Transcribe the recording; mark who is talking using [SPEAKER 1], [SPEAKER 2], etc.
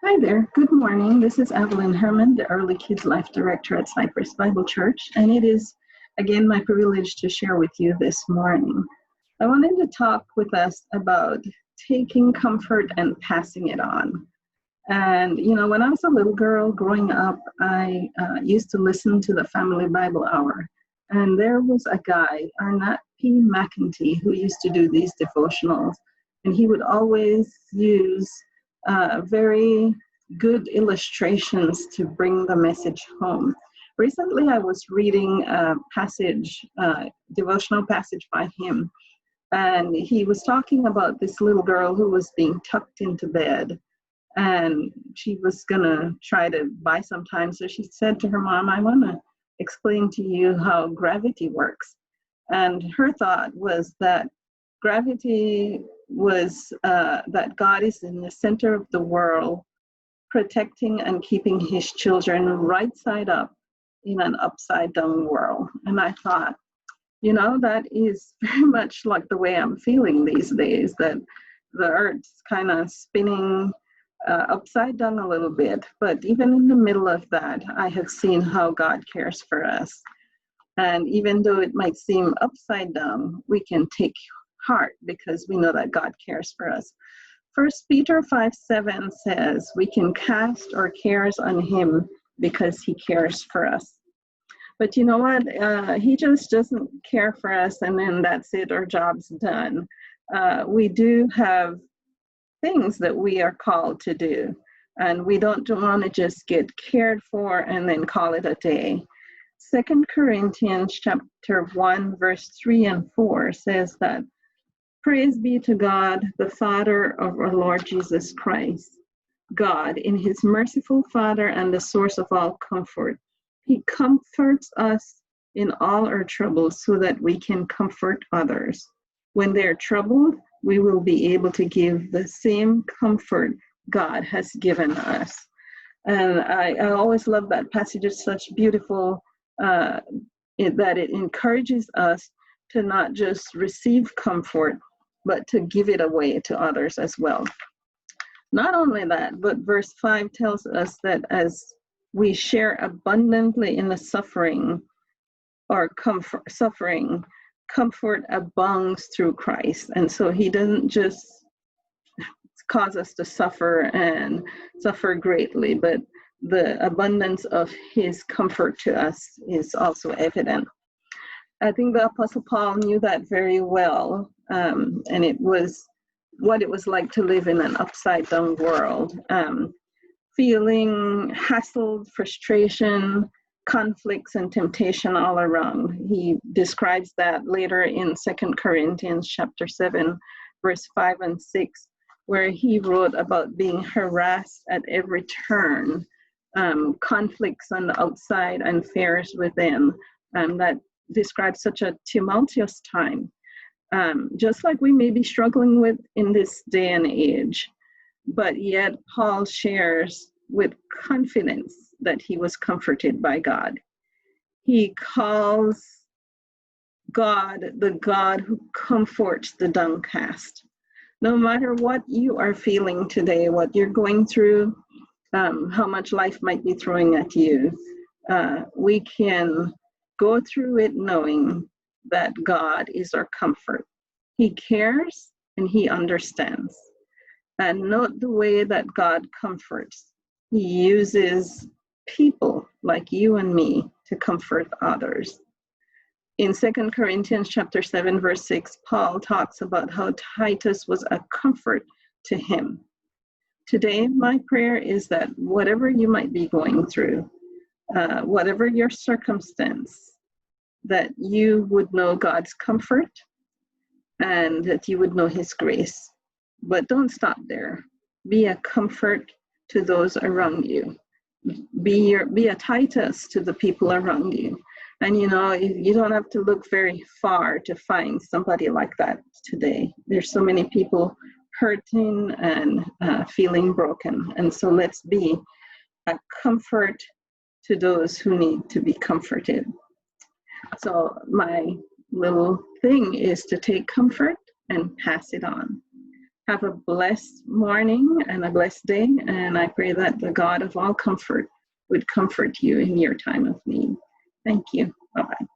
[SPEAKER 1] Hi there. Good morning. This is Evelyn Herman, the Early Kids Life Director at Cypress Bible Church, and it is again my privilege to share with you this morning. I wanted to talk with us about taking comfort and passing it on. And, when I was a little girl growing up, I used to listen to the Family Bible Hour. And there was a guy, Arnott P. McEntee, who used to do these devotionals. And he would always use very good illustrations to bring the message home. Recently, I was reading a devotional passage by him. And he was talking about this little girl who was being tucked into bed. And she was going to try to buy some time. So she said to her mom, I want to explain to you how gravity works. And her thought was that gravity was that God is in the center of the world, protecting and keeping his children right side up in an upside down world. And I thought, that is very much like the way I'm feeling these days, that the earth's kind of spinning upside down a little bit. But even in the middle of that, I have seen how God cares for us. And even though it might seem upside down, we can take heart because we know that God cares for us. 1 Peter 5:7 says we can cast our cares on him because he cares for us. But you know what? He just doesn't care for us and then that's it, our job's done. We do have things that we are called to do. And we don't want to just get cared for and then call it a day. 2 Corinthians chapter 1, verse 3 and 4 says that, Praise be to God, the Father of our Lord Jesus Christ. God, in his merciful Father and the source of all comfort, he comforts us in all our troubles so that we can comfort others. When they're troubled, we will be able to give the same comfort God has given us. And I always love that passage. It's such beautiful that it encourages us to not just receive comfort, but to give it away to others as well. Not only that, but verse 5 tells us that as we share abundantly in the suffering, comfort abounds through Christ. And so he doesn't just cause us to suffer and suffer greatly, but the abundance of his comfort to us is also evident. I think the Apostle Paul knew that very well, and it was what it was like to live in an upside down world, feeling hassled, frustration, conflicts and temptation all around. He describes that later in 2 Corinthians chapter 7, verse 5 and 6, where he wrote about being harassed at every turn, conflicts on the outside and fears within. That describes such a tumultuous time, just like we may be struggling with in this day and age. But yet Paul shares with confidence that he was comforted by God. He calls God the God who comforts the downcast. No matter what you are feeling today, what you're going through, how much life might be throwing at you, we can go through it knowing that God is our comfort. He cares and he understands. And note the way that God comforts. He uses people like you and me to comfort others. In 2 Corinthians chapter 7, verse 6, Paul talks about how Titus was a comfort to him. Today, my prayer is that whatever you might be going through, whatever your circumstance, that you would know God's comfort and that you would know his grace. But don't stop there. Be a comfort to those around you. Be a Titus to the people around you. And you don't have to look very far to find somebody like that today. There's so many people hurting and feeling broken. And so let's be a comfort to those who need to be comforted. So my little thing is to take comfort and pass it on. Have a blessed morning and a blessed day. And I pray that the God of all comfort would comfort you in your time of need. Thank you. Bye-bye.